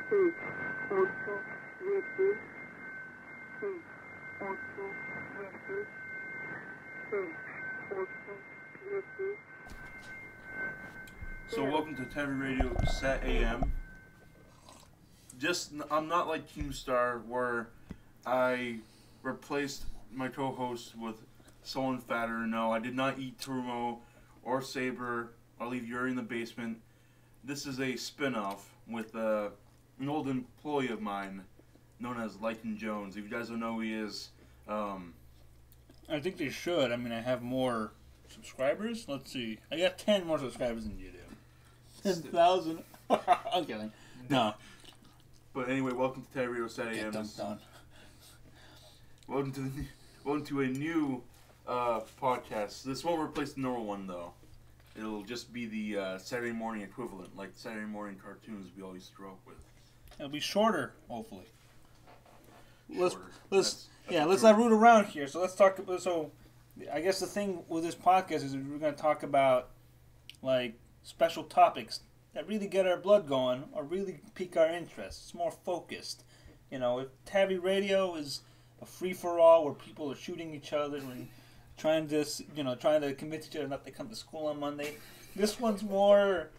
6, 8, 7, 6, 8, 7, 6, 8, 7. So welcome to TaviRadio SatAM. I'm not like Keemstar where I replaced my co-host with someone fatter. No, I did not eat Turmo or Saber. I'll leave Yuri in the basement. This is a spin-off with an old employee of mine known as Lycan Jonze. If you guys don't know who he is, I think they should. I mean, I have more subscribers. Let's see. I got 10 more subscribers than you do. 10,000. I'm kidding. No. But anyway, welcome to TaviRadio SatAM. Done. Welcome to a new podcast. This won't replace the normal one, though. It'll just be the Saturday morning equivalent, like Saturday morning cartoons we always grew up with. It'll be shorter, hopefully. Let's That's not root around here. So let's talk about. So, I guess the thing with this podcast is we're going to talk about like special topics that really get our blood going or really pique our interest. It's more focused. You know, if TaviRadio is a free for all where people are shooting each other and trying to convince each other not to come to school on Monday. This one's more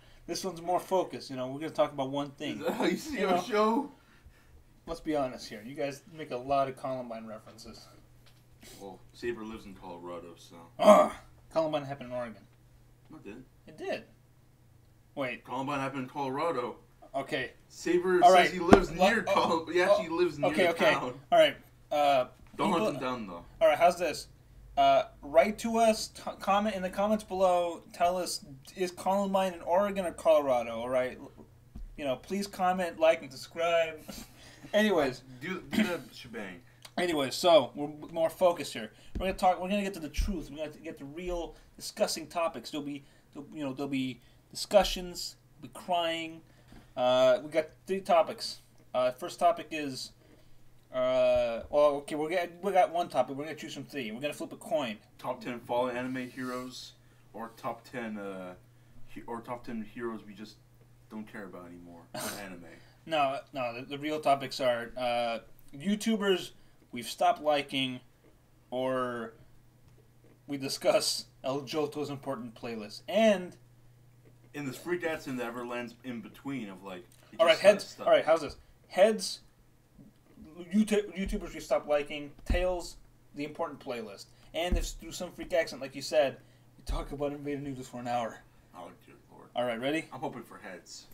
focused. You know, we're going to talk about one thing. Is that how you see our show? Let's be honest here. You guys make a lot of Columbine references. Well, Saber lives in Colorado, so. Columbine happened in Oregon. No, it didn't. It did. Wait. Columbine happened in Colorado. Okay. Saber All says right. he lives near Columbine. He actually lives near town. All right. Don't hunt him down, though. All right, how's this? Write to us, comment in the comments below, tell us, is Columbine in Oregon or Colorado, all right? You know, please comment, like, and subscribe. Anyways. Do the shebang. Anyways, so, we're more focused here. We're going to get to the truth. We're going to get to real discussing topics. There'll be discussions, we'll be crying. We got 3 topics. First topic is... we got one topic. We're gonna choose from 3. We're gonna flip a coin. Top 10 fallen anime heroes, or top 10 heroes we just don't care about anymore. Anime. No. The real topics are YouTubers we've stopped liking, or we discuss El Joto's important playlist, and in this freak outs and the Everlands in between of like. All right, heads. Stuff. All right, how's this? Heads. YouTubers we stopped liking, tails, the important playlist, and if through some freak accent, like you said, we talk about Invader Noodles for an hour. Oh dear Lord! All right, ready? I'm hoping for heads.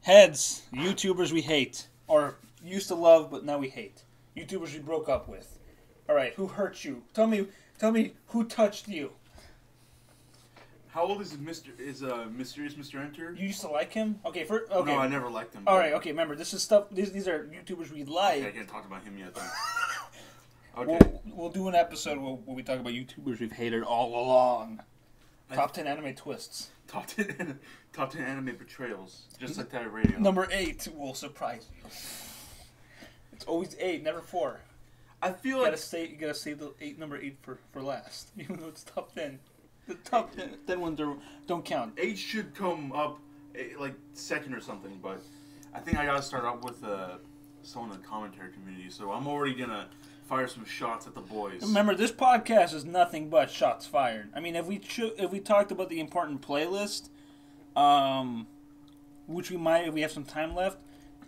Heads, YouTubers we hate, or used to love but now we hate. YouTubers we broke up with. All right, who hurt you? Tell me who touched you. How old is Mysterious Mr. Enter? You used to like him? Okay. No, I never liked him. All right, okay. Remember, this is stuff. These are YouTubers we like. Okay, I can't talk about him yet. Then. Okay. We'll do an episode where we talk about YouTubers we've hated all along. Top 10 anime twists. Top 10 anime betrayals, just like TaviRadio. Number 8 will surprise you. It's always 8, never 4. I feel you gotta save the number 8 for last, even though it's top 10. The top 10 ones don't count. 8 should come up like second or something, but I think I gotta start out with someone in the commentary community. So I'm already gonna fire some shots at the boys. Remember, this podcast is nothing but shots fired. I mean, if we talked about the important playlist, which we might if we have some time left,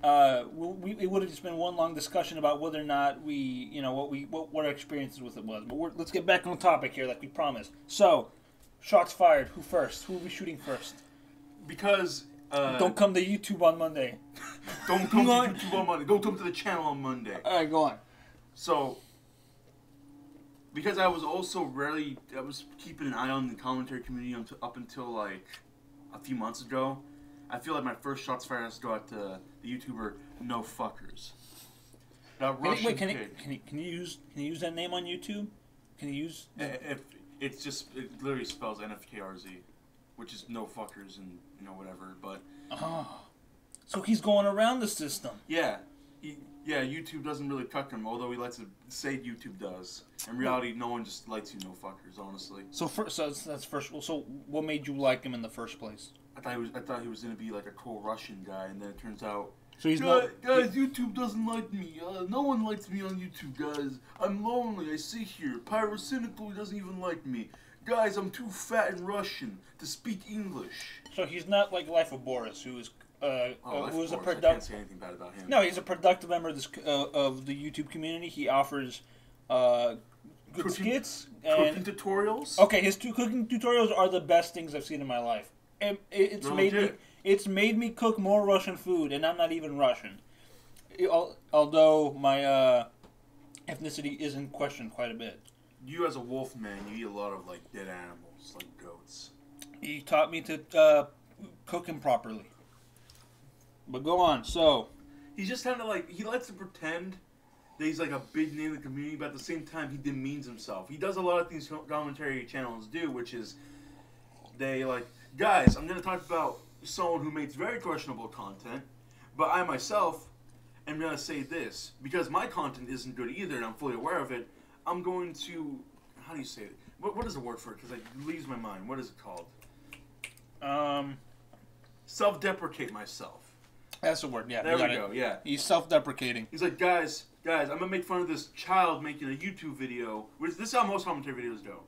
it would have just been one long discussion about whether or not what our experiences with it was. But let's get back on topic here, like we promised. So. Shots fired. Who first? Who are we shooting first? Because... don't come to YouTube on Monday. Don't come to YouTube on Monday. Don't come to the channel on Monday. Alright, go on. So, because I was keeping an eye on the commentary community up until like a few months ago, I feel like my first shots fired has to go out to the YouTuber No Fuckers. That Russian kid. Can you use that name on YouTube? Can you use... It literally spells NFKRZ, which is no fuckers and whatever. But so he's going around the system. Yeah, Yeah, YouTube doesn't really cuck him, although he likes to say YouTube does. In reality, no one just likes you, no fuckers, honestly. So that's first. So what made you like him in the first place? I thought he was gonna be like a cool Russian guy, and then it turns out. So he's guys, YouTube doesn't like me. No one likes me on YouTube, guys. I'm lonely. I sit here. Pyrocynical doesn't even like me. Guys, I'm too fat and Russian to speak English. So he's not like Life of Boris, who is who's a I can't productive. say anything bad about him. No, he's a productive member of this of the YouTube community. He offers good skits and cooking tutorials. Okay, his cooking tutorials are the best things I've seen in my life. It's made me cook more Russian food, and I'm not even Russian. Although my ethnicity is in question quite a bit. You, as a wolfman, you eat a lot of like dead animals, like goats. He taught me to cook him properly. But go on. So he's just kind of like, he likes to pretend that he's like a big name in the community, but at the same time, he demeans himself. He does a lot of things commentary channels do, which is they like, guys, I'm gonna talk about someone who makes very questionable content, but I myself am gonna say this because my content isn't good either, and I'm fully aware of it. I'm going to, how do you say it? What is the word for it? Because it leaves my mind. What is it called? Self-deprecate myself. That's the word. Yeah. There we go. Yeah. He's self-deprecating. He's like, guys, I'm gonna make fun of this child making a YouTube video. Which this is how most commentary videos go.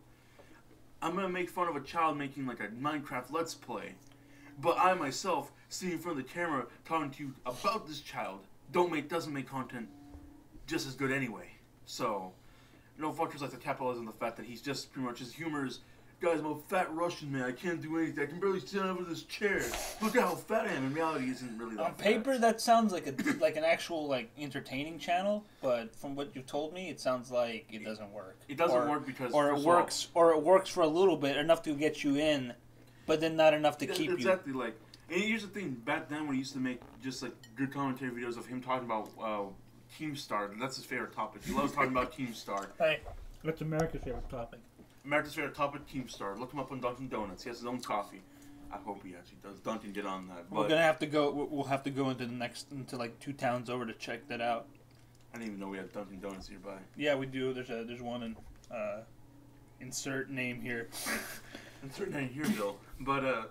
I'm gonna make fun of a child making like a Minecraft Let's Play, but I myself, sitting in front of the camera, talking to you about this child, doesn't make content just as good anyway. So, no fuckers like to capitalize on the fact that he's just pretty much, his humor is, guys, I'm a fat Russian man. I can't do anything. I can barely stand over this chair. Look at how fat I am. In reality, he isn't really that on fat. paper, that sounds like an actual like entertaining channel, but from what you've told me, it sounds like it doesn't work. It doesn't work because it works for a little bit, enough to get you in, but then not enough to keep you. Exactly. Like, and here's the thing. Back then, when he used to make just like good commentary videos of him talking about Keemstar, that's his favorite topic. He loves talking about Keemstar. Hey, that's America's favorite topic. America's favorite topic, Keemstar. Look him up on Dunkin' Donuts. He has his own coffee. I hope he actually does. Dunkin', get on that. But we're gonna have to go. We'll have to go into like 2 towns over to check that out. I didn't even know we had Dunkin' Donuts nearby. Yeah, we do. There's one in insert name here. Insert name here, Bill. But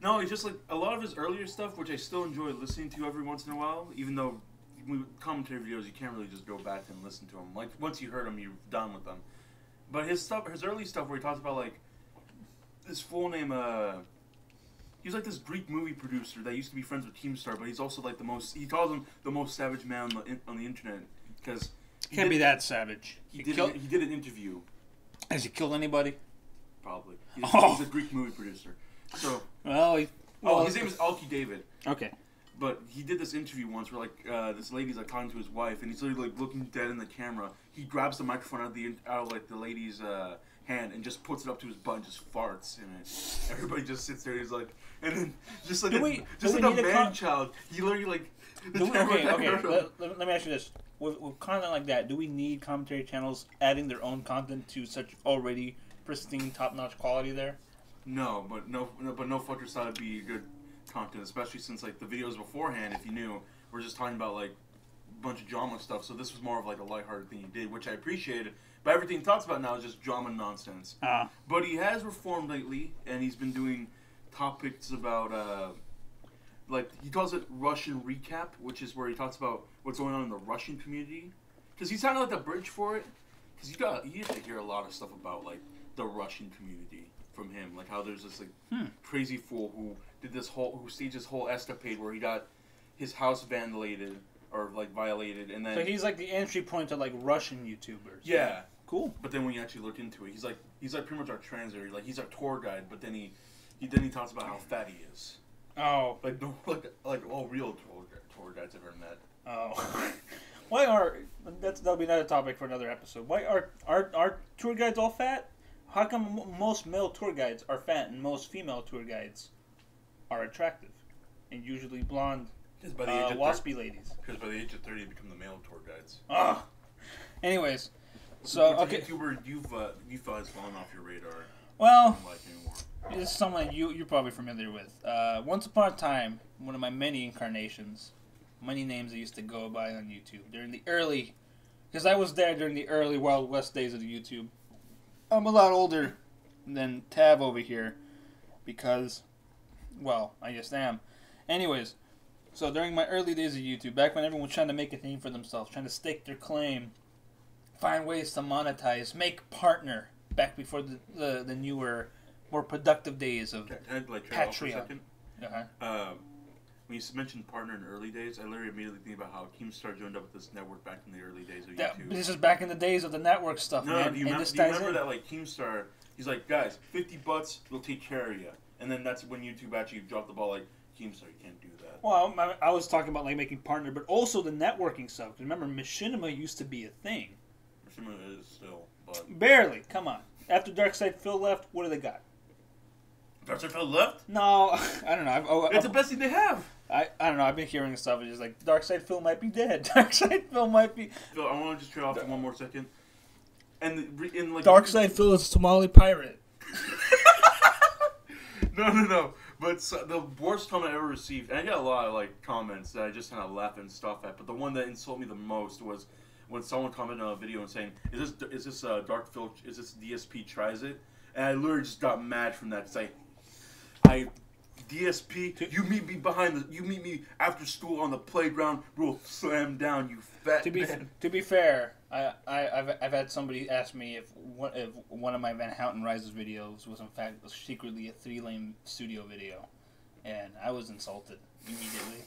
no, it's just like a lot of his earlier stuff, which I still enjoy listening to every once in a while, even though commentary videos you can't really just go back and listen to them. Like once you heard them, you're done with them. But his early stuff where he talks about like his full name, he was like this Greek movie producer that used to be friends with Keemstar, but he's also like he calls him the most savage man on the internet because he can't be that savage. He did an interview. Has he killed anybody? Probably. He's a Greek movie producer. So his name is Alki David. Okay. But he did this interview once where like this lady's like talking to his wife, and he's literally like looking dead in the camera. He grabs the microphone out of like the lady's hand and just puts it up to his butt and just farts in it. Everybody just sits there. He's like, and then just like a man-child, he literally like. Okay. Let me ask you this: with content like that, do we need commentary channels adding their own content to such already pristine, top-notch quality there? No, but no fuckers thought it'd be good content, especially since like the videos beforehand, if you knew, were just talking about like a bunch of drama stuff. So this was more of like a lighthearted thing he did, which I appreciated. But everything he talks about now is just drama nonsense. But he has reformed lately, and he's been doing topics about like he calls it Russian recap, which is where he talks about what's going on in the Russian community. Because he's kind of like the bridge for it. Because you have to hear a lot of stuff about like the Russian community from him, like how there's this like crazy fool who staged this whole escapade where he got his house violated, and then so he's like the entry point to like Russian YouTubers. Yeah, cool. But then when you actually look into it, he's like pretty much our translator, like he's our tour guide. But then he talks about how fat he is. Oh, like all real tour guides I've ever met. Oh, that'll be another topic for another episode. Why are tour guides all fat? How come most male tour guides are fat and most female tour guides are attractive and usually blonde, waspy ladies? Because by the age of 30, they become the male tour guides. Anyways, so what's a YouTuber you thought has fallen off your radar? Well, Like anymore? this is someone you're probably familiar with. Once upon a time, one of my many incarnations, many names I used to go by on YouTube during the early, because I was there during the early Wild West days of the YouTube. I'm a lot older than Tav over here, because, well, I just am. Anyways, so during my early days of YouTube, back when everyone was trying to make a name for themselves, trying to stake their claim, find ways to monetize, make partner, back before the newer, more productive days of Patreon. When you mentioned partner in the early days, I literally immediately think about how Keemstar joined up with this network back in the early days of YouTube. This is back in the days of the network stuff, man. Do you remember that, like, Keemstar, he's like, guys, $50, we'll take care of you. And then that's when YouTube actually dropped the ball, like, Keemstar, you can't do that. Well, I was talking about, like, making partner, but also the networking stuff. Remember, Machinima used to be a thing. Machinima is still, but... Barely, come on. After Darkside Phil left, what do they got? Darkside Phil left? No, I don't know. It's the best thing they have. I don't know. I've been hearing stuff. It's just like Darkside Phil might be dead. Darkside Phil might be. Phil, I want to just trade off for one more second. And like Darkside Phil is a Somali pirate. No. But the worst comment I ever received, and I got a lot of like comments that I just kind of laugh and stuff at. But the one that insulted me the most was when someone commented on a video and saying, "Is this Dark Phil? Is this DSP tries it?" And I literally just got mad from that because I DSP, you meet me after school on the playground, we'll slam down, you fat man. To be fair, I've had somebody ask me if one of my Van Houten Rises videos was in fact secretly a 3-lane studio video, and I was insulted immediately.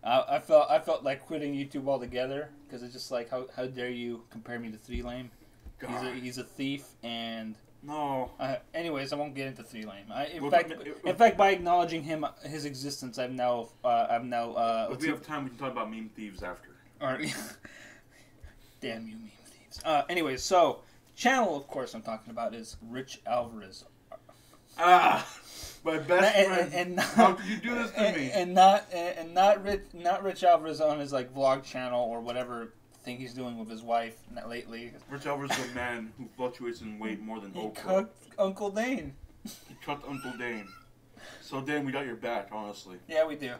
I felt like quitting YouTube altogether because it's just like how dare you compare me to 3-lane? He's a thief and. No. Anyways, I won't get into 3-lane. In fact, by acknowledging his existence, I've now. If we have time, we can talk about meme thieves after. All right. Damn you, meme thieves. Anyways, so channel, of course, I'm talking about is Rich Alvarez. My best friend. And not, how could you do this to me? And not Rich Alvarez on his like vlog channel or whatever thing he's doing with his wife lately. Rich Alvarez is a man who fluctuates in weight more than Oprah. He cooked Uncle Dane. He cooked Uncle Dane. So Dan, we got your back, honestly. Yeah, we do.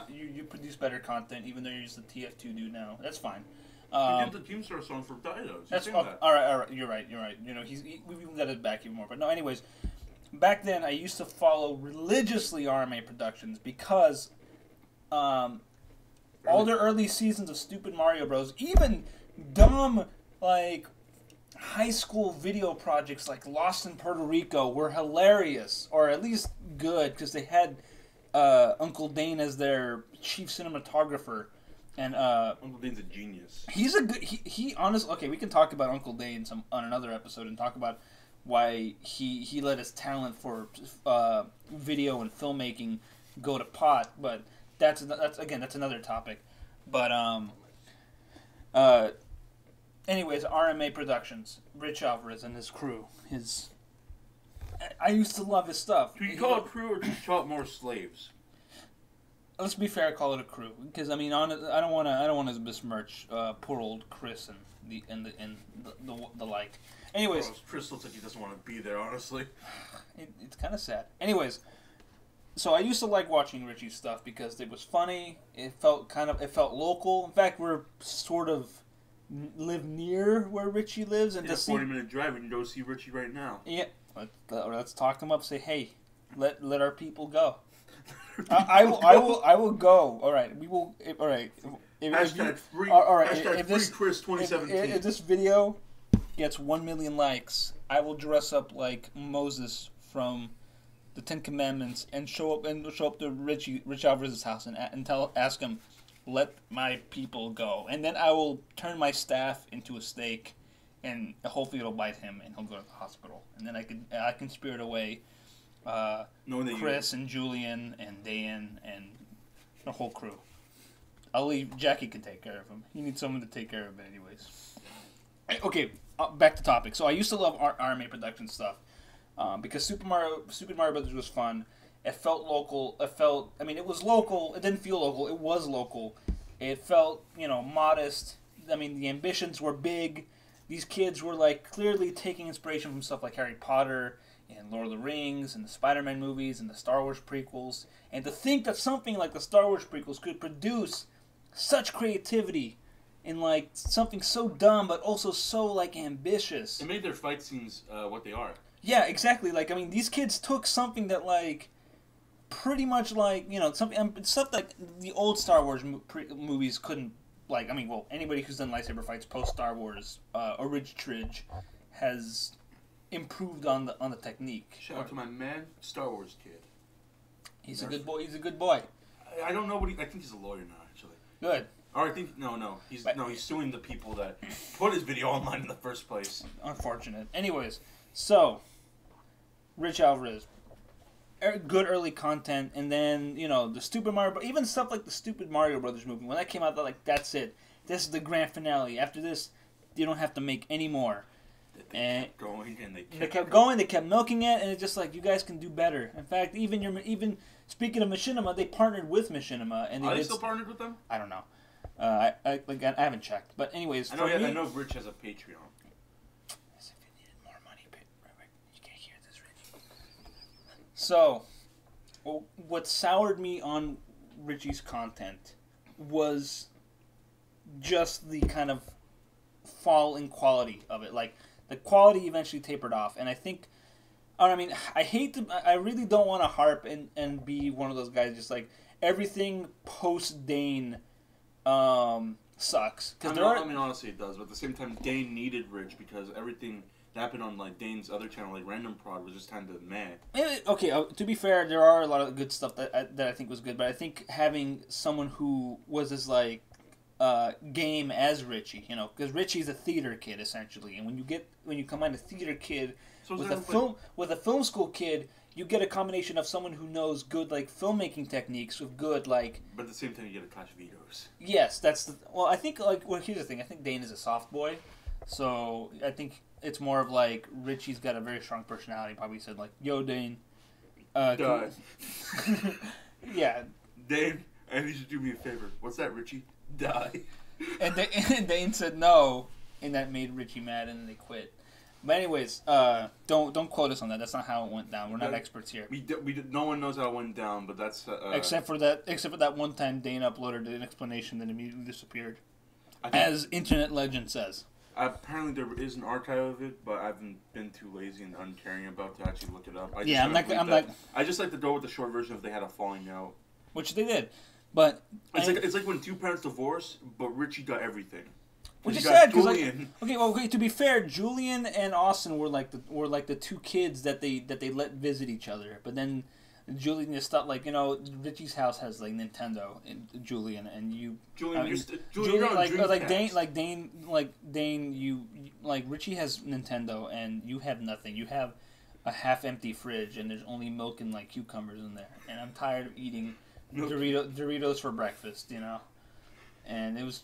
You produce better content, even though you're just a TF2 dude now. That's fine. He did the Keemstar song for Didos. That's all right. You're right. You know, we've even got his back even more. But no, anyways, back then I used to follow religiously RMA Productions because all their early seasons of Stupid Mario Bros, even dumb like high school video projects like Lost in Puerto Rico were hilarious, or at least good, because they had Uncle Dane as their chief cinematographer, and Uncle Dane's a genius. He's a good. He honestly. Okay, we can talk about Uncle Dane on another episode and talk about why he let his talent for video and filmmaking go to pot, but. That's another topic, but anyways, RMA Productions, Rich Alvarez and his crew. I used to love his stuff. Do you call it crew or do you call it more slaves? Let's be fair, call it a crew, because I mean, I don't want to besmirch poor old Chris and the like. Anyways, Chris looks like he doesn't want to be there. Honestly, it's kind of sad. Anyways. So I used to like watching Richie's stuff because it was funny. It felt local. In fact, we're sort of live near where Richie lives, and it's a 40-minute drive. We can go see Richie right now. Yeah, let's talk him up. Say, hey, let our people go. I will go. All right, we will. All right. Hashtag free Chris 2017. If this video gets 1 million likes, I will dress up like Moses from the 10 Commandments and show up to Rich Alvarez's house and ask him, let my people go, and then I will turn my staff into a steak, and hopefully it'll bite him and he'll go to the hospital, and then I can spirit away Chris and Julian and Dan and the whole crew. I'll leave. Jackie can take care of him. He needs someone to take care of it anyways. Okay, back to topic. So I used to love RMA production stuff. Because Super Mario Brothers was fun. It felt local. It was local. It didn't feel local. It was local. It felt, modest. I mean, the ambitions were big. These kids were, clearly taking inspiration from stuff like Harry Potter and Lord of the Rings and the Spider-Man movies and the Star Wars prequels. And to think that something like the Star Wars prequels could produce such creativity in like something so dumb but also so like ambitious. It made their fight scenes what they are. Yeah, exactly. Like, I mean, these kids took something that like pretty much like, you know, something stuff that the old Star Wars movies couldn't, like, I mean, well, anybody who's done lightsaber fights post Star Wars Tridge has improved on the technique. Shout out to my man, Star Wars kid. He's a good boy. He's a good boy. I don't know what I think he's a lawyer now, actually. Good. Or I think he's suing the people that put his video online in the first place. Unfortunate. Anyways, so Rich Alvarez, good early content, and then the stupid Mario, even stuff like the stupid Mario Brothers movie. When that came out, they're like, that's it. This is the grand finale. After this, you don't have to make any more. They kept going and they kept going. They kept milking it, and it's just like, you guys can do better. In fact, even speaking of Machinima, they partnered with Machinima, and are they still partnered with them? I don't know. I haven't checked, but anyways, I know Rich has a Patreon. As if you needed more money, you can't hear this, Rich. So, what soured me on Richie's content was just the kind of fall in quality of it. Like, the quality eventually tapered off, and I think, I mean, I really don't want to harp and be one of those guys just like, everything post Dane sucks. I mean, honestly, it does. But at the same time, Dane needed Rich because everything that happened on like Dane's other channel, like Random Prod, was just kind of meh. Okay, to be fair, there are a lot of good stuff that I think was good. But I think having someone who was as like game as Richie, because Richie's a theater kid essentially, and when you combine a theater kid with a film school kid, you get a combination of someone who knows good like filmmaking techniques with good like. But at the same time, you get a clash of egos. Yes, I think here's the thing. I think Dane is a soft boy, so I think it's more of like Richie's got a very strong personality. Probably said like, "Yo, Dane, Die." Yeah. Dane, I need you to do me a favor. What's that, Richie? Die. And Dane said no, and that made Richie mad, and then they quit. But anyways, don't quote us on that. That's not how it went down. We're not experts here. No one knows how it went down, but that's except for that one time Dane uploaded an explanation that immediately disappeared, as internet legend says. Apparently there is an archive of it, but I've been too lazy and uncaring about to actually look it up. I just like to go with the short version if they had a falling out, which they did. But it's like when two parents divorce, but Richie got everything. Which is sad because okay. To be fair, Julian and Austin were like the two kids that they let visit each other. But then Julian just thought like Richie's house has like Nintendo and Julian Dane you like Richie has Nintendo and you have nothing. You have a half empty fridge and there's only milk and like cucumbers in there. And I'm tired of eating Doritos for breakfast. And it was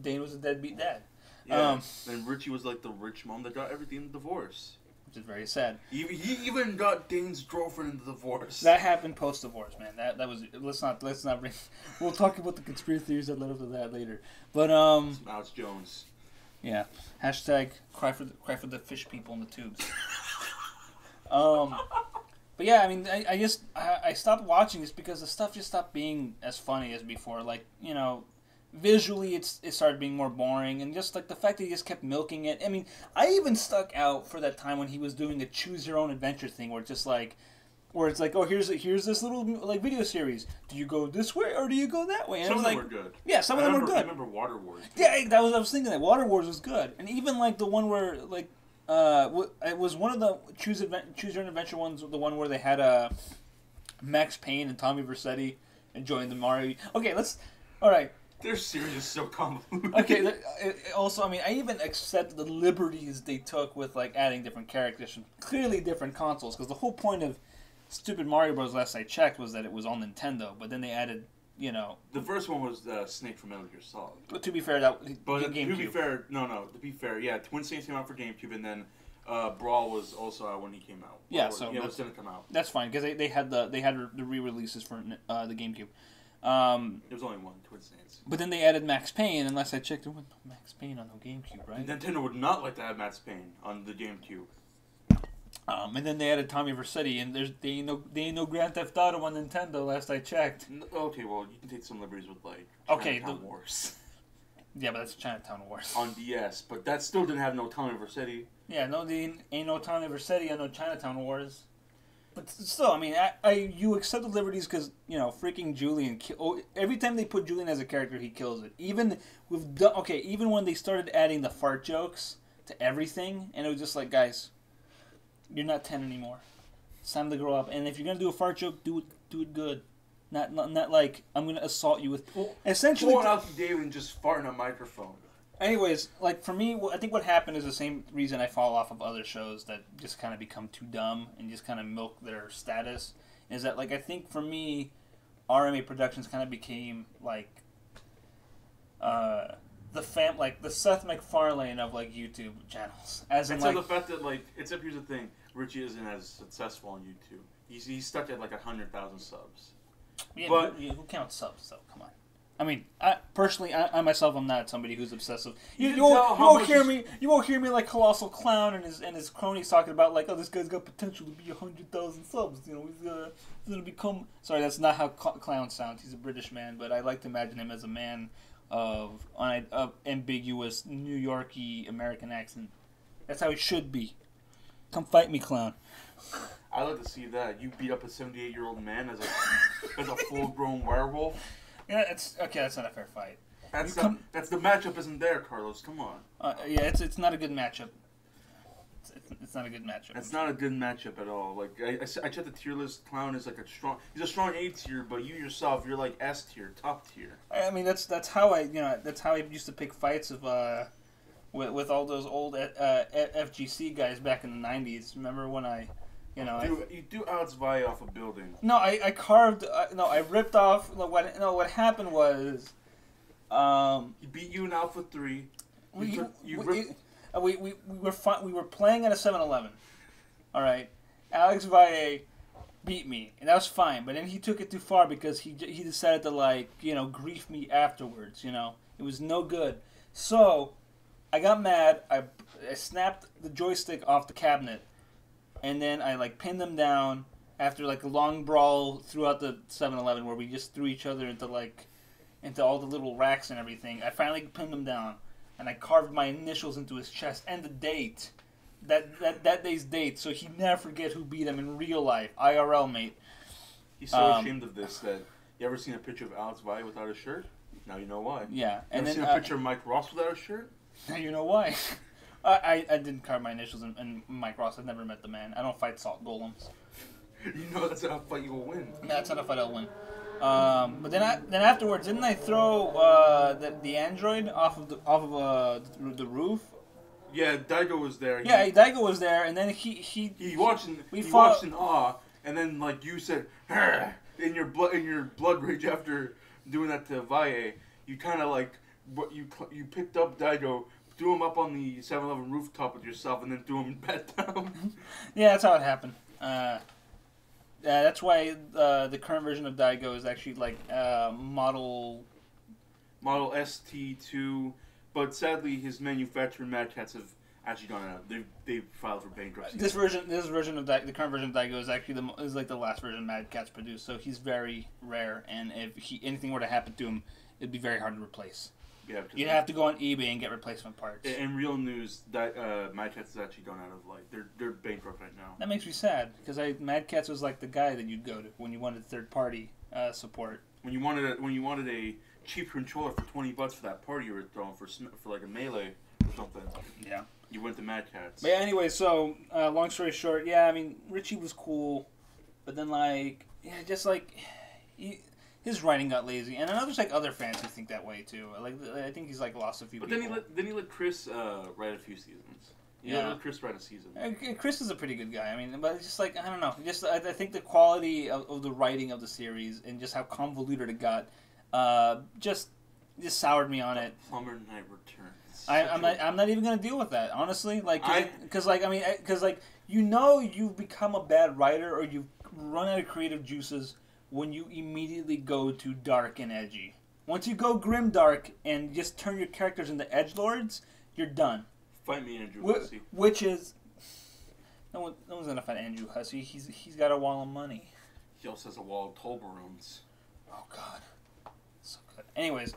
Dane was a deadbeat dad. Yeah. And Richie was like the rich mom that got everything in the divorce. Which is very sad. He even got Dane's girlfriend in the divorce. That happened post-divorce, man. That was let's not bring. We'll talk about the conspiracy theories that led up to that later. But Alex Jones. Yeah. Hashtag cry for the fish people in the tubes. But yeah, I mean, I stopped watching this because the stuff just stopped being as funny as before. Like visually it started being more boring, and just like the fact that he just kept milking it. I mean, I even stuck out for that time when he was doing a choose your own adventure thing where it's like oh, here's this little like video series. Do you go this way or do you go that way? And some of them were good. Yeah, some of them were good. I remember Water Wars. Yeah, I was thinking that Water Wars was good, and even like the one where like it was one of the choose your own adventure ones. The one where they had Max Payne and Tommy Vercetti enjoying the Mario. Okay, all right. Their series is so convoluted. Okay, also, I mean, I even accept the liberties they took with, like, adding different characters from clearly different consoles, because the whole point of Stupid Mario Bros. Last I checked was that it was on Nintendo, but then they added, The first one was Snake from Metal Gear Solid. But to be fair, GameCube. To be fair, yeah, Twin Snakes came out for GameCube, and then Brawl was also out when he came out. It was going to come out. That's fine, because they had the re-releases for the GameCube. There was only one, Twin Snakes. But then they added Max Payne, and last I checked, there was no Max Payne on the GameCube, right? Nintendo would not like to have Max Payne on the GameCube. And then they added Tommy Vercetti, and they ain't no Grand Theft Auto on Nintendo. Last I checked. Okay, well you can take some liberties with like Chinatown Wars. Yeah, but that's Chinatown Wars on DS, but that still didn't have no Tommy Vercetti. Yeah, no, they ain't no Tommy Vercetti on no Chinatown Wars. But still, I mean, you accept the liberties because freaking Julian. Every time they put Julian as a character, he kills it. Even when they started adding the fart jokes to everything, and it was just like, guys, you're not 10 anymore. It's time to grow up. And if you're gonna do a fart joke, do it good. Not like I'm gonna assault you with. Essentially, pulling out David and just farting a microphone. Anyways, like for me, I think what happened is the same reason I fall off of other shows that just kind of become too dumb and just kind of milk their status. Is that like I think for me, RMA Productions kind of became like the Seth MacFarlane of like YouTube channels. Except the fact that like except here's the thing, Richie isn't as successful on YouTube. He's stuck at like 100,000 subs. Yeah, but who counts subs though? Come on. I mean, I myself, I'm not somebody who's obsessive. You won't hear me like Colossal Clown and his cronies talking about like, oh, this guy's got potential to be 100,000 subs. He's gonna become. Sorry, that's not how Clown sounds. He's a British man, but I like to imagine him as a man of ambiguous New Yorky American accent. That's how he should be. Come fight me, Clown. I like to see that. You beat up a 78-year-old man as a full-grown werewolf. Yeah, it's okay. That's not a fair fight. That's the matchup isn't there, Carlos. Come on. Yeah, it's not a good matchup. It's not a good matchup. It's not a good matchup at all. Like I checked the tier list. Clown is like he's a strong A tier, but you yourself, you're like S tier, top tier. I mean, that's how I used to pick fights of with all those old FGC guys back in the 90s. Remember when you do Alex Valle off a building. No, I carved. No, I ripped off. What happened was, he beat you in Alpha 3. We were playing at a 7-Eleven. All right, Alex Valle beat me, and that was fine. But then he took it too far because he decided to grief me afterwards. It was no good. So I got mad. I snapped the joystick off the cabinet. And then I pinned them down after a long brawl throughout the 7-Eleven where we just threw each other into all the little racks and everything. I finally pinned him down and I carved my initials into his chest and the date, that day's date, so he'd never forget who beat him in real life, IRL, mate. He's so ashamed of this that you ever seen a picture of Alex Valle without a shirt? Now you know why. Yeah, and then seen a picture of Mike Ross without a shirt? Now you know why. I didn't carve my initials in Mike Ross. I've never met the man. I don't fight salt golems. You know that's not a fight you will win. That's not a fight I'll win. But then afterwards, didn't I throw the android off of the roof? Yeah, Daigo was there. Daigo was there, and then he watched in awe, and then you said in your blood rage after doing that to Valle, you kind of you picked up Daigo. Threw him up on the 7-Eleven rooftop with yourself and then threw him back down. Yeah, that's how it happened. That's why the current version of Daigo is actually model ST2, but sadly his manufacturer Mad Cats have actually gone out. They've filed for bankruptcy. This version of the current version of Daigo is actually the last version Mad Cats produced, so he's very rare, and if anything were to happen to him, it'd be very hard to replace. Yeah, you'd have to go on eBay and get replacement parts. In real news, Mad Cats has actually gone out of they're bankrupt right now. That makes me sad because Mad Cats was the guy that you'd go to when you wanted third party support. When you wanted a cheap controller for $20 for that party you were throwing for a Melee or something. Yeah. You went to Mad Cats. But yeah, anyway, so long story short, yeah, I mean Richie was cool, but then his writing got lazy, and there's other fans who think that way too. I think he's lost a few. But people. then he let Chris write a few seasons. Let Chris write a season. Chris is a pretty good guy. I mean, but it's just I don't know. I think the quality of the writing of the series and just how convoluted it got, just soured me on it. Plumber Night Returns. I'm not even gonna deal with that honestly. Because you've become a bad writer or you've run out of creative juices when you immediately go to dark and edgy. Once you go grim dark and just turn your characters into edgelords, you're done. Fight me, Andrew. Which is No one's gonna find Andrew Hussey. He's got a wall of money. He also has a wall of Toblerones. Oh God, so good. Anyways,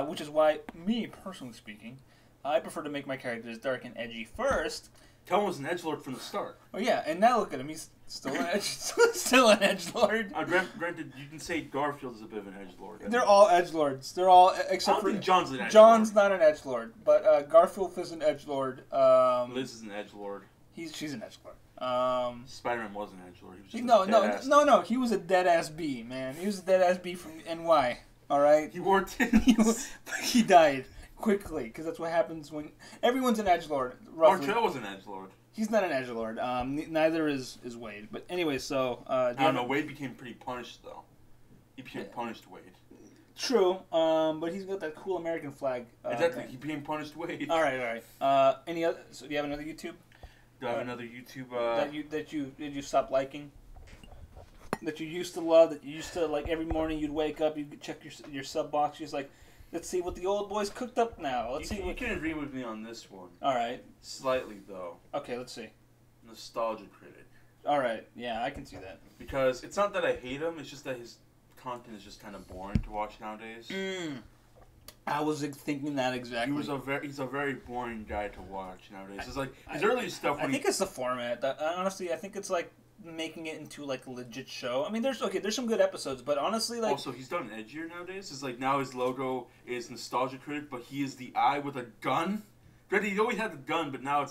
which is why, me personally speaking, I prefer to make my characters dark and edgy first. Kel was an edgelord from the start. Oh yeah, and now look at him. He's still still an edgelord. Granted, you can say Garfield is a bit of an edgelord. They're all edgelords. They're all except for John's an edgelord. John's not an edgelord, but Garfield is an edgelord. Liz is an edgelord. She's an edgelord. Spider-Man was an edgelord. He was just no. He was a dead ass bee, man. He was a dead ass bee from NY. All right. He wore tins. He died quickly because that's what happens when everyone's an edgelord. Roughly. Martrell was an edgelord. He's not an edgelord. Neither is Wade. But anyway, so I don't know. Wade became pretty punished though. He became punished Wade. True, but he's got that cool American flag. Exactly, thing. he became punished Wade. All right. Any other? So do you have another YouTube? Do I have another YouTube? That you stop liking? That you used to love? That you used to like every morning you'd wake up, you'd check your sub box. You're just like, let's see what the old boys cooked up now. You can agree with me on this one. All right. Slightly though. Okay, let's see. Nostalgia critic. All right. Yeah, I can see that. Because it's not that I hate him. It's just that his content is just kind of boring to watch nowadays. I was thinking that exactly. He's a very boring guy to watch nowadays. It's like his early stuff. I think it's the format. Honestly, I think it's like making it into like a legit show. I mean, there's some good episodes, but honestly, like also he's done edgier nowadays. It's like now his logo is nostalgia critic, but he is the eye with a gun. Granted, he always had the gun, but now I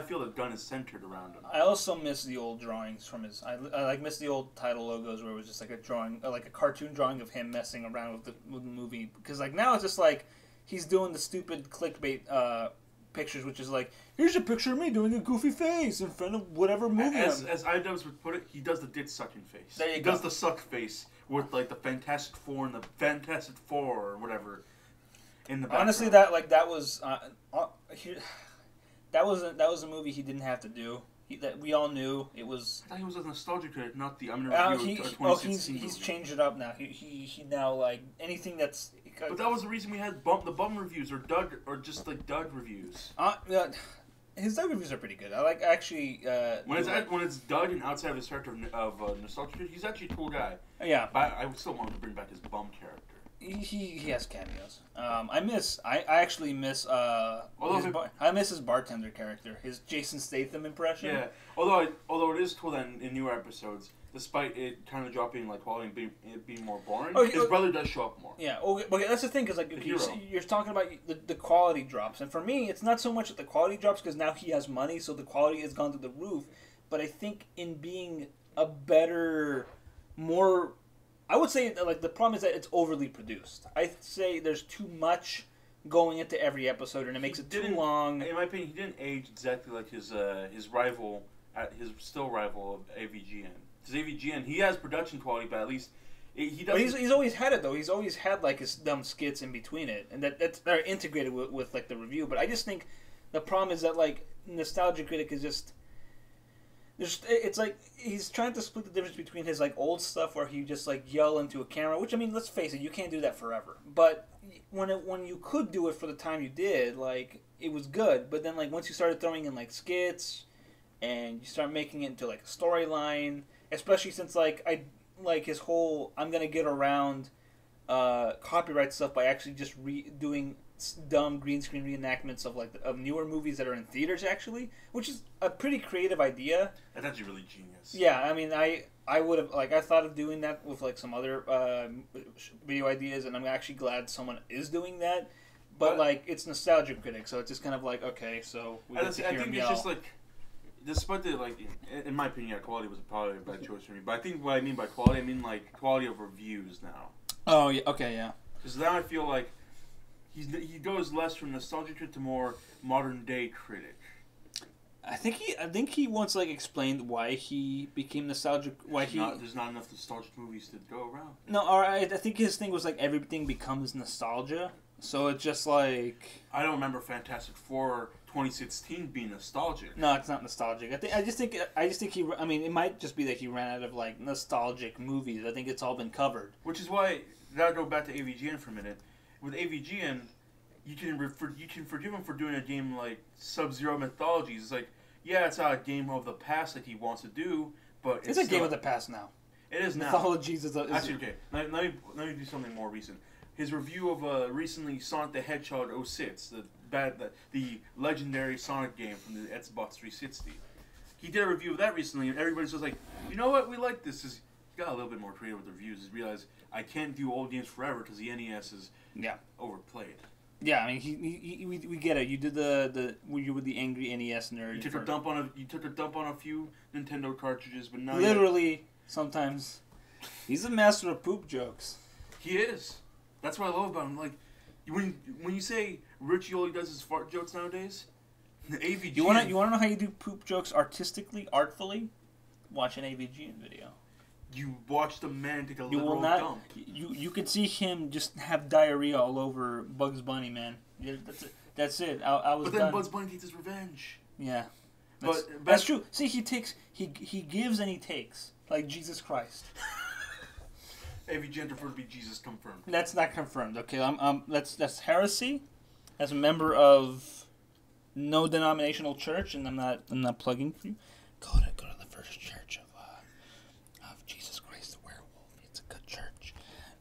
feel the gun is centered around him. I also miss the old drawings from his. I like miss the old title logos where it was just like a drawing, like a cartoon drawing of him messing around with the movie. Because like now it's just like he's doing the stupid clickbait pictures, which is like, here's a picture of me doing a goofy face in front of whatever movie. As iDubbbz would put it, he does the dick sucking face. There you he go. does the suck face with like the Fantastic Four and the Fantastic Four or whatever. In the background. Honestly, that was a movie he didn't have to do. That we all knew it was. I thought he was a nostalgia critic, not the. I'm gonna review a 2016 he's movie. changed it up now. He now like anything that's. But that was the reason we had the bum reviews or Doug reviews. His Doug reviews are pretty good. I like actually. When it's Doug and outside of his character of nostalgia critic, he's actually a cool guy. Yeah. But I still want him to bring back his bum character. He has cameos. I actually miss I miss his bartender character, his Jason Statham impression. Yeah, although it is cool that in newer episodes, despite it kind of dropping like quality and being more boring, his brother does show up more. Yeah, okay, that's the thing, because like you're talking about the quality drops, and for me, it's not so much that the quality drops because now he has money, so the quality has gone through the roof. But I think in being a better, more. I would say that, like, the problem is that it's overly produced. I'd say there's too much going into every episode, and it makes it too long. In my opinion, he didn't age exactly like his rival, his still rival of AVGN. Because AVGN, he has production quality, but at least he doesn't. But he's always had it though. He's always had like his dumb skits in between it, and they're integrated with like the review. But I just think the problem is that like Nostalgia Critic is just. It's like he's trying to split the difference between his like old stuff where he just like yell into a camera, which I mean, let's face it, you can't do that forever. But when you could do it for the time you did, like it was good. But then like once you started throwing in like skits and you start making it into like a storyline, especially since like I like his whole I'm gonna get around copyright stuff by actually just doing dumb green screen reenactments of like of newer movies that are in theaters actually, which is a pretty creative idea. That's actually really genius. Yeah, I mean, I would have like I thought of doing that with like some other video ideas, and I'm actually glad someone is doing that. But like it's Nostalgia Critic, so it's just kind of like okay, so we get to hear him yell. It's just like, despite the like, in my opinion, quality was probably a bad choice for me. But I think what I mean by quality, I mean like quality of reviews now. Oh yeah, okay, yeah. Because now I feel like. He goes less from nostalgia critic to more modern day critic. I think he once like explained why he became nostalgic. There's not enough nostalgic movies to go around. No, I think his thing was like everything becomes nostalgia. So it's just like I don't remember Fantastic Four 2016 being nostalgic. No, it's not nostalgic. I just think he. I mean, it might just be that he ran out of like nostalgic movies. I think it's all been covered. Which is why gotta go back to AVGN for a minute. With AVGN, you can forgive him for doing a game like Sub-Zero Mythologies. It's like yeah, it's a game of the past that he wants to do, but it's a game of the past now. It is now. Mythologies is actually okay. Let me do something more recent. His review of recently Sonic the Hedgehog 06, the legendary Sonic game from the Xbox 360. He did a review of that recently, and everybody's just like, you know what, we like this. He got a little bit more creative with the reviews. He realized I can't do old games forever because the NES is overplayed. Yeah, I mean, we get it. You did you were the angry NES nerd. You took a dump on a few Nintendo cartridges, but now literally sometimes he's a master of poop jokes. He is. That's what I love about him. Like when you say Richie only does his fart jokes nowadays, AVG. You wanna know how you do poop jokes artistically, artfully? Watch an AVG video. You watch the man take a You literal will not. dump. You could see him just have diarrhea all over Bugs Bunny, man. Yeah, that's it. I was. But then done. Bugs Bunny takes his revenge. Yeah, But that's true. See, he gives and he takes, like Jesus Christ. AVG prefer to be Jesus confirmed. That's not confirmed. Okay, that's heresy. As a member of no denominational church, and I'm not plugging for you. Go to the First Church of Jesus Christ the Werewolf. It's a good church.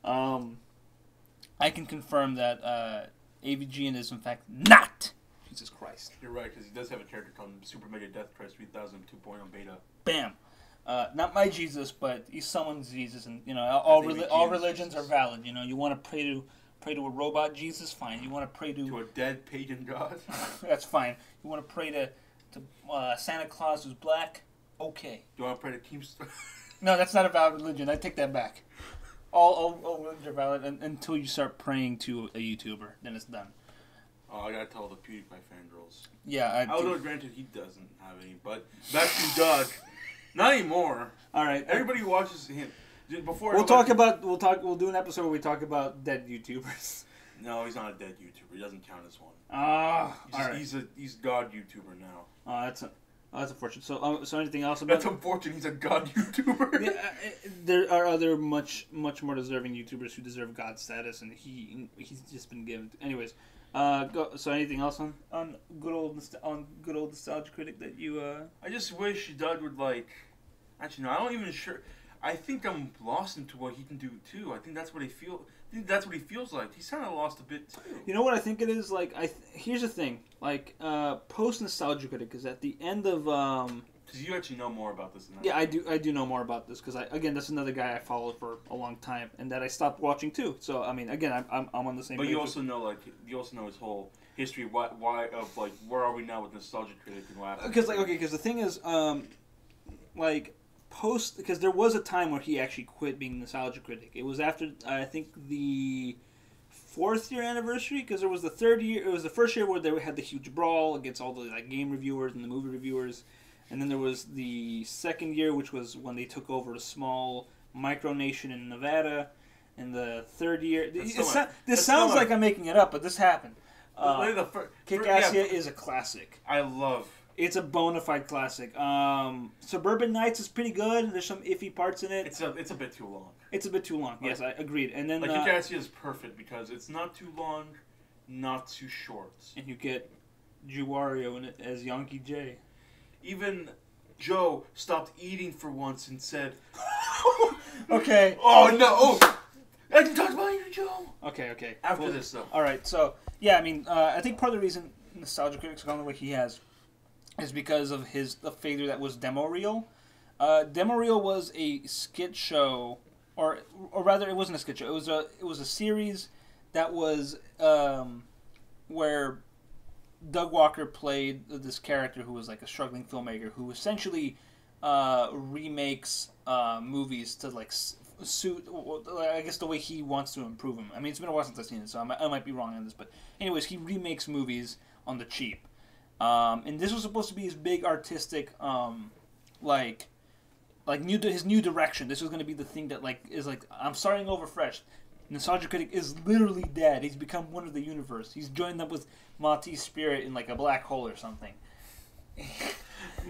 I can confirm that AVGN is in fact not Jesus Christ. You're right, because he does have a character called Super Mega Death Christ 3000 2.0 beta. Bam. Not my Jesus, but he's someone's Jesus, and all religions are valid. You want to pray to a robot Jesus, fine. You want to pray to a dead pagan god, that's fine. You want to pray to Santa Claus who's black, okay. Do you want to pray to Keemstar? No, that's not a valid religion. I take that back. All religions are valid until you start praying to a YouTuber, then it's done. Oh, I gotta tell the PewDiePie fangirls. Yeah, although granted he doesn't have any, but back to Doug. Not anymore. All right. Everybody who watches him. Before we'll do an episode where we talk about dead YouTubers. No, he's not a dead YouTuber. He doesn't count as one. He's God YouTuber now. Oh, that's unfortunate. So anything else about? That's unfortunate. He's a God YouTuber. Yeah, there are other much more deserving YouTubers who deserve God status, and he's just been given. Anyways, so anything else on good old Nostalgia Critic that you? I just wish Doug would like. Actually, no, I don't even sure. I think I'm lost into what he can do too. I think that's what he feels like. He's kind of lost a bit too. You know what I think it is? Like, here's the thing. Like, post Nostalgia Critic is at the end of. Because you actually know more about this than I do. I do know more about this because that's another guy I followed for a long time and that I stopped watching too. So I mean, again, I'm on the same. But you also know his whole history. Why of like where are we now with Nostalgia Critic and what happened? Because the thing is, because there was a time where he actually quit being Nostalgia Critic. It was after I think the 4th year anniversary, because there was the 3rd year. It was the first year where they had the huge brawl against all the game reviewers and the movie reviewers, and then there was the 2nd year, which was when they took over a small micronation in Nevada, and the 3rd year. This sounds like I'm making it up, but this happened. Kick-Assia is a classic. I love. It's a bona fide classic. Suburban Nights is pretty good. There's some iffy parts in it. It's a bit too long. It's a bit too long. Yes, I agreed. And then Kick-Assia is perfect because it's not too long, not too short. And you get Wario in it as Yankee J. Even Joe stopped eating for once and said, "Okay." Oh no! Oh, I can talk about you, Joe. Okay. After this, though. All right. So yeah, I mean, I think part of the reason Nostalgia Critic's gone the way he has is because of the failure that was Demo Reel. Demo Reel was a skit show, or rather, it wasn't a skit show. It was a series that was where Doug Walker played this character who was like a struggling filmmaker who essentially remakes movies to like suit, I guess, the way he wants to improve them. I mean, it's been a while since I've seen it, so I might be wrong on this, but anyways, he remakes movies on the cheap. And this was supposed to be his big artistic, his new direction. This was going to be the thing that is I'm starting over fresh. Nostalgia Critic is literally dead. He's become one of the universe. He's joined up with Monty's spirit in like a black hole or something.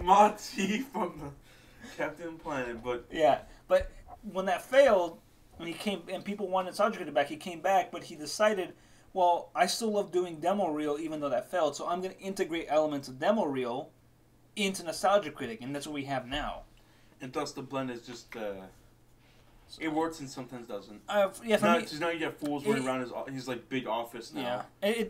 Monty from the Captain Planet, but yeah, but when that failed, when he came and people wanted Nostalgia Critic back, he came back, but he decided, well, I still love doing Demo Reel even though that failed, so I'm going to integrate elements of Demo Reel into Nostalgia Critic, and that's what we have now. And thus the blend is just it works and sometimes doesn't. Yeah, for me, now you get fools running around his like big office now. Yeah,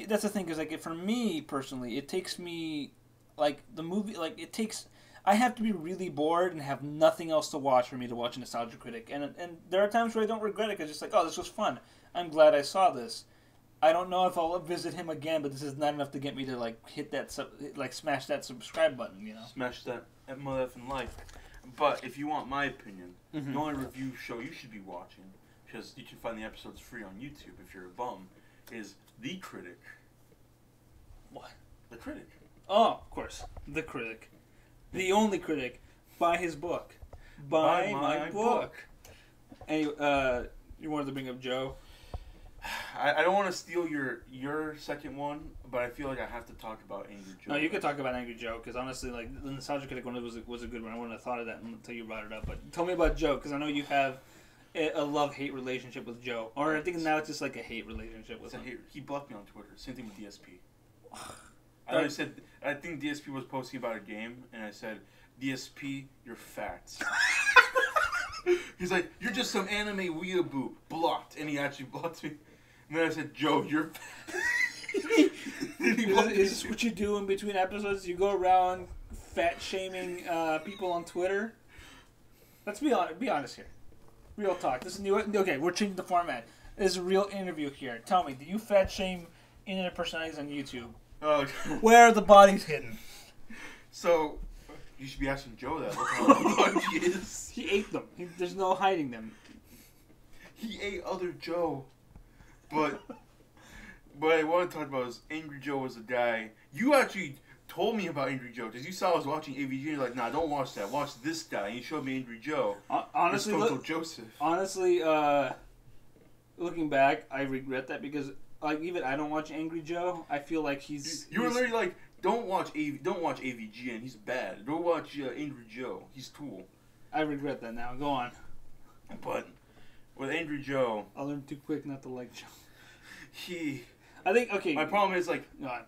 that's the thing, because like for me personally, it takes me like the movie, like it takes. I have to be really bored and have nothing else to watch for me to watch a Nostalgia Critic, and there are times where I don't regret it because it's like, oh, this was fun. I'm glad I saw this. I don't know if I'll visit him again, but this is not enough to get me to like hit that smash that subscribe button, you know. Smash that mother effing like. But if you want my opinion, the only review show you should be watching, because you can find the episodes free on YouTube if you're a bum, is The Critic. What? The Critic. Oh, of course. The Critic. The only critic. Buy his book. Buy my book. Anyway, you wanted to bring up Joe? I don't want to steal your second one, but I feel like I have to talk about Angry Joe. No, you could talk about Angry Joe, because honestly, like, the Nostalgia Critic one was a good one. I wouldn't have thought of that until you brought it up. But tell me about Joe, because I know you have a love-hate relationship with Joe. Or I think now it's just like a hate relationship with him. He blocked me on Twitter. Same thing with DSP. I think DSP was posting about a game, and I said, DSP, you're facts. He's like, you're just some anime weeaboo. Blocked. And he actually blocked me. And then I said, Joe, you're Is this what you do in between episodes? You go around fat-shaming people on Twitter? Let's be honest here. Real talk. This is new. Okay, we're changing the format. This is a real interview here. Tell me, do you fat-shame internet personalities on YouTube? Where are the bodies hidden? So, you should be asking Joe that. Look how large he is. He ate them. There's no hiding them. He ate other Joe. But what I want to talk about is Angry Joe was a guy. You actually told me about Angry Joe because you saw I was watching AVG and you're like, nah, don't watch that. Watch this guy. And you showed me Angry Joe. Honestly, Joseph. Honestly, looking back, I regret that because like even I don't watch Angry Joe. I feel like he's. You were literally like, don't watch AVG and he's bad. Go watch Angry Joe. He's cool. I regret that now. Go on. But with Angry Joe, I learned too quick not to like Joe. I think okay. My problem is like, go on.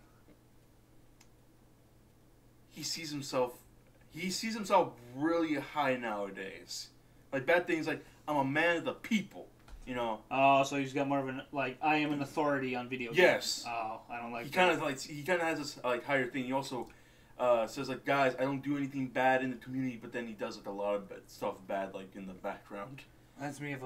He sees himself really high nowadays. Like bad things like I'm a man of the people. You know. Oh, so he's got more of an like I am an authority on video games. Yes. Oh, I don't like. He kind of has this like higher thing. He also says like, guys, I don't do anything bad in the community, but then he does like a lot of stuff bad like in the background. Reminds me of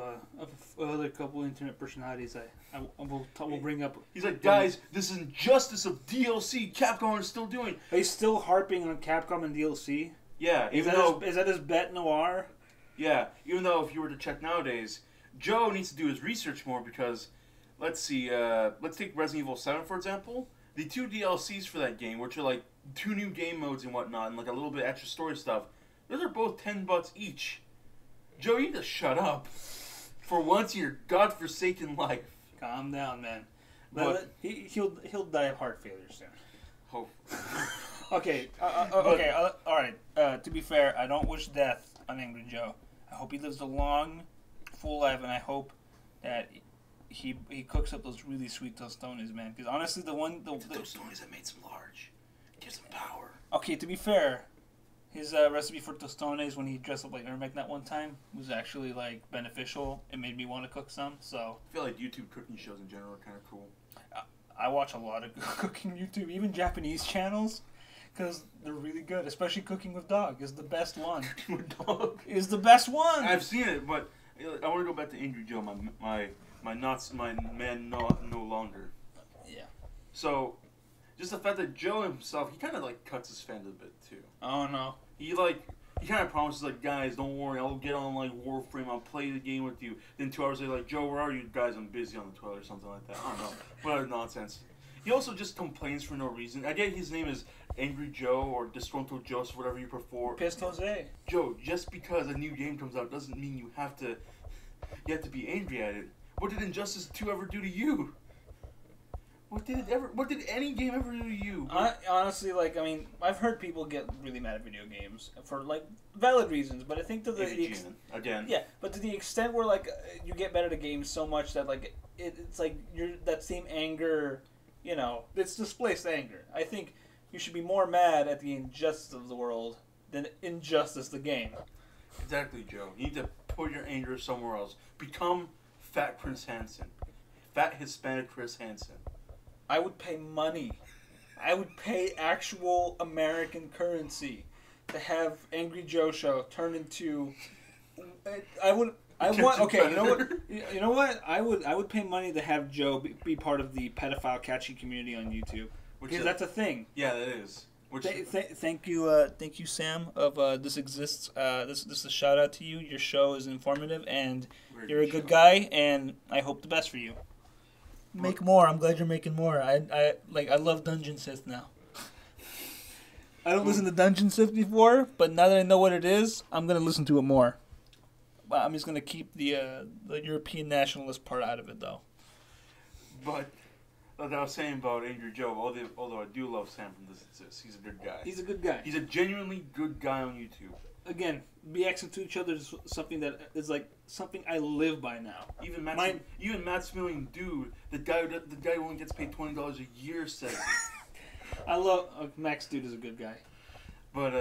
other couple internet personalities I will bring up. He's like, guys, this is injustice of DLC. Capcom is still doing. He's still harping on Capcom and DLC. Yeah, is that his bet noir? Yeah, even though if you were to check nowadays, Joe needs to do his research more because, let's see, let's take Resident Evil 7 for example. The 2 DLCs for that game, which are like 2 new game modes and whatnot, and like a little bit extra story stuff, those are both $10 each. Joe, you need to shut up for once in your godforsaken life. Calm down, man. But he'll die of heart failure soon. Hope. Okay. Okay. All right. To be fair, I don't wish death on Angry Joe. I hope he lives a long, full life, and I hope that he cooks up those really sweet tostones, man. Because honestly, the tostones that made some large gives him power. Okay. To be fair. His recipe for tostones when he dressed up like Ermac that one time was actually like beneficial. It made me want to cook some. So I feel like YouTube cooking shows in general are kind of cool. I watch a lot of cooking YouTube, even Japanese channels, because they're really good. Especially Cooking with Dog is the best one. Cooking with Dog is the best one. I've seen it, but I want to go back to Angry Joe, my man no longer. Yeah. So just the fact that Joe himself, he kind of like cuts his fans a bit too. Oh no. He kind of promises like, guys, don't worry, I'll get on like Warframe, I'll play the game with you. Then 2 hours later, like, Joe, where are you guys? I'm busy on the toilet or something like that. I don't know. What nonsense. He also just complains for no reason. I get his name is Angry Joe or Disgruntled Joseph, whatever you prefer. Pissed Jose. Joe, just because a new game comes out doesn't mean you have to be angry at it. What did Injustice 2 ever do to you? What did any game ever do to you? Honestly, like, I mean, I've heard people get really mad at video games for, like, valid reasons, but I think to the again. Yeah, but to the extent where, like, you get mad at a game so much that, like, it's like that same anger, you know, it's displaced anger. I think You should be more mad at the injustice of the world than injustice the game. Exactly, Joe. You need to put your anger somewhere else. Become Fat Chris Hansen. Fat Hispanic Chris Hansen. I would pay money. I would pay actual American currency to have Angry Joe Show turn into. Okay, you know what? I would pay money to have Joe be part of the pedophile catching community on YouTube. Because that's a thing. Yeah, that is. Thank you, Sam. Of This Exists. This is a shout out to you. Your show is informative, and you're a good guy. And I hope the best for you. Make more. I'm glad you're making more. I love Dungeon Sith now. I don't listen to Dungeon Sith before, but now that I know what it is, I'm gonna listen to it more. But I'm just gonna keep the European nationalist part out of it, though. But like I was saying about Angry Joe, although I do love Sam from This Exists, he's a good guy. He's a good guy. He's a genuinely good guy on YouTube. Again, BXing to each other is something that is like something I live by now. Even Matt Smelling Dude, the guy who only gets paid $20 a year says it. I love Max Dude is a good guy. But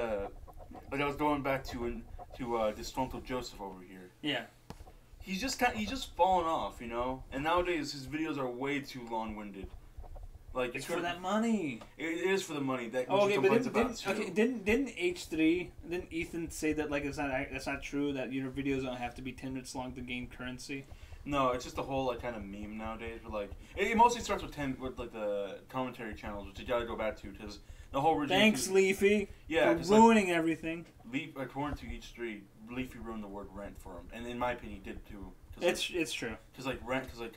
like I was going back to Disgruntled Joseph over here. Yeah. He's just fallen off, you know. And nowadays his videos are way too long-winded. Like it's for that money. It is for the money. That okay, but didn't H3 didn't Ethan say that like that's not true, that your videos don't have to be 10 minutes long to gain currency? No, it's just a whole like kind of meme nowadays. But like it mostly starts with like the commentary channels, which you gotta go back to because the whole original. Thanks, Leafy. Yeah, for ruining everything. According to H3, Leafy ruined the word rent for him, and in my opinion, he did too. It's true. Because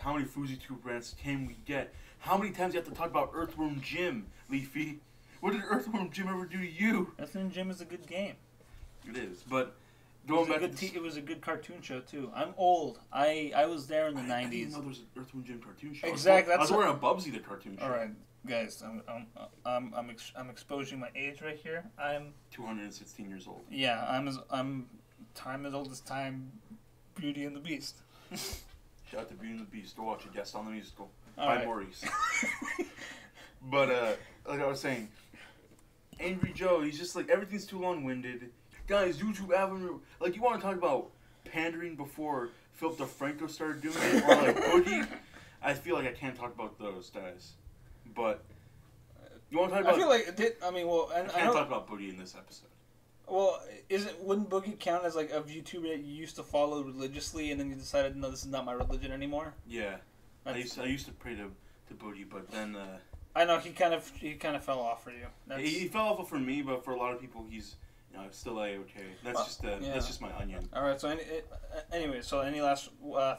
how many FouseyTube rants can we get? How many times do you have to talk about Earthworm Jim, Leafy? What did Earthworm Jim ever do to you? Earthworm Jim is a good game. It is, but going back it was a good cartoon show too. I'm old. I was there in the 90s. I didn't know there was an Earthworm Jim cartoon show. Exactly. I was wearing a Bubsy the cartoon show. All right, guys. I'm exposing my age right here. I'm 216 years old. Yeah, I'm time as old as time. Beauty and the Beast. Shout out to Beauty and the Beast. Go watch it. Guest on the Musical by Maurice. But like I was saying, Angry Joe, he's just like everything's too long-winded. Guys, YouTube Avenue, like you want to talk about pandering before Philip DeFranco started doing it, or like Boogie. I feel like I can't talk about those guys, but you want to talk about? I feel like I can't talk about Boogie in this episode. Well, wouldn't Boogie count as like a YouTuber that you used to follow religiously, and then you decided, no, this is not my religion anymore? Yeah, I used to pray to Boogie, but then I know he kind of fell off for you. He fell off for me, but for a lot of people, he's still A-okay. That's that's just my onion. All right. So anyway, so any last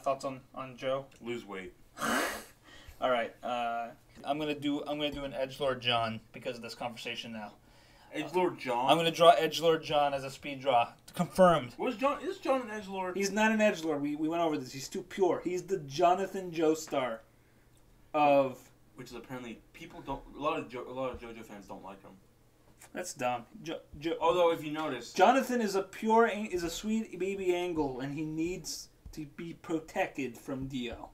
thoughts on Joe? Lose weight. All right. I'm gonna do an Edgelord John because of this conversation now. Edgelord John? I'm going to draw Edgelord John as a speed draw. Confirmed. Is John an Edgelord? He's not an Edgelord. We went over this. He's too pure. He's the Jonathan Joestar of... Which is apparently... A lot of JoJo fans don't like him. That's dumb. Although, if you notice... Jonathan is a sweet baby angle, and he needs to be protected from Dio.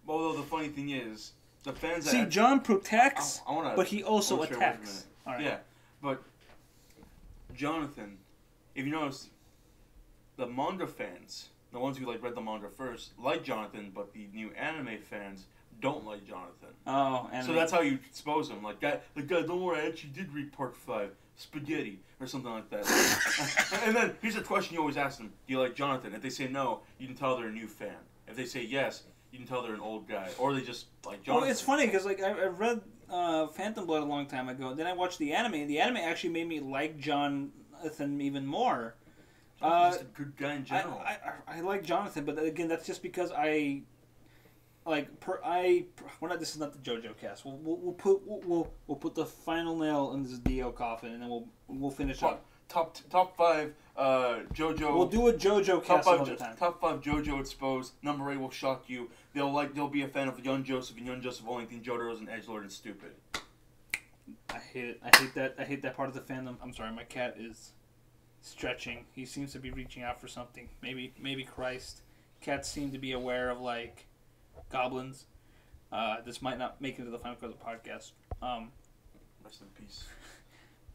Although the funny thing is, the fans... See, John protects, but he also attacks. Right. Yeah, but Jonathan, if you notice, the manga fans, the ones who read the manga first, like Jonathan, but the new anime fans don't like Jonathan. Oh, so that's how you expose him. Like, guy, don't worry, I actually did read Part 5, Spaghetti, or something like that. And then here's a question you always ask them: do you like Jonathan? If they say no, you can tell they're a new fan. If they say yes, you can tell they're an old guy, or they just like Jonathan. Well, it's funny because I read Phantom Blood a long time ago. Then I watched the anime, and the anime actually made me like Jonathan even more. He's a good guy in general. I like Jonathan, but again, that's just because this is not the JoJo cast. We'll put the final nail in this Dio coffin, and then we'll finish up. Top 5 JoJo. We'll do a JoJo cast another time. Top 5 JoJo exposed. Number 8 will shock you. They'll be a fan of Young Joseph, and Young Joseph only think Jotaro is an edgelord and stupid. I hate it. I hate that part of the fandom. I'm sorry, my cat is stretching. He seems to be reaching out for something. Maybe Christ. Cats seem to be aware of goblins. This might not make it to the final cut of the podcast. Rest in peace.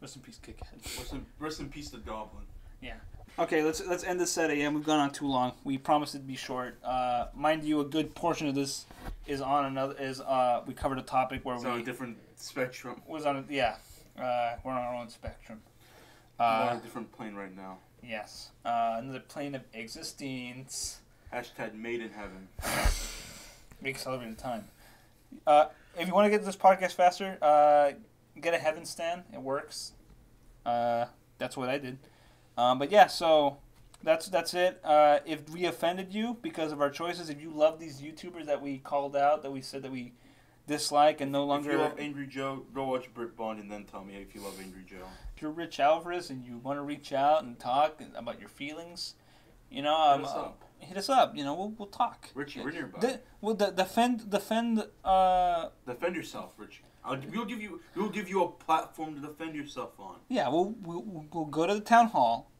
Rest in peace, Kickhead. Rest in peace, the Goblin. Yeah. Okay, let's end this SatAM. We've gone on too long. We promised it'd be short. Mind you, a good portion of this is on another. We covered a topic where it's on a different spectrum. Was on we're on our own spectrum. We're on a different plane right now. Yes. Another plane of existence. Hashtag made in heaven. We accelerated time. If you want to get this podcast faster, get a heaven stand. It works. That's what I did. But yeah, so that's it. If we offended you because of our choices, if you love these YouTubers that we called out, that we said that we dislike and no longer... If you love Angry Joe, go watch Brick Bond and then tell me if you love Angry Joe. If you're Rich Alvarez and you want to reach out and talk about your feelings, you know... hit us up. You know, we'll talk. Richie, we're nearby. Defend yourself, Richie. We'll give you a platform to defend yourself on. Yeah, we'll go to the town hall.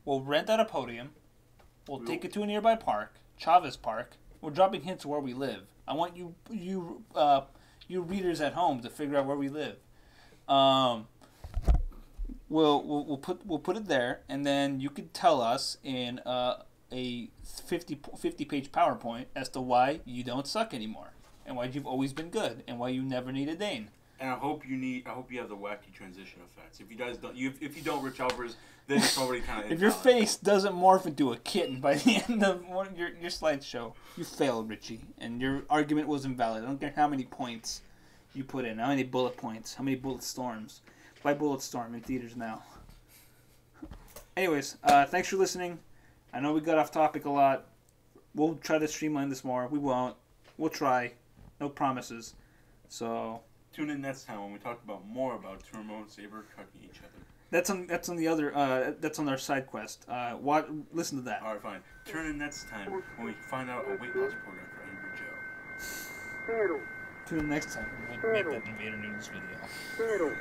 We'll rent out a podium. We'll take it to a nearby park, Chavez Park. We're dropping hints of where we live. I want you readers at home to figure out where we live. We'll put it there, and then you could tell us in a 50-page PowerPoint as to why you don't suck anymore, and why you've always been good, and why you never need a Dane. And I hope you have the wacky transition effects. If you guys don't, if you don't, Rich Alvarez, then it's already kind of. If your face doesn't morph into a kitten by the end of your slideshow, you failed, Richie, and your argument was invalid. I don't care how many points you put in, how many bullet points, how many bullet storms. Buy Bullet Storm in theaters now. Anyways, thanks for listening. I know we got off topic a lot. We'll try to streamline this more. We won't. We'll try. No promises. So tune in next time when we talk more about Turbo and Saber cucking each other. That's on the other. That's on our side quest. Listen to that. All right, fine. Tune in next time when we find out a weight loss program for Angry Joe. Tune in next time when we make that Invader News video. Cero.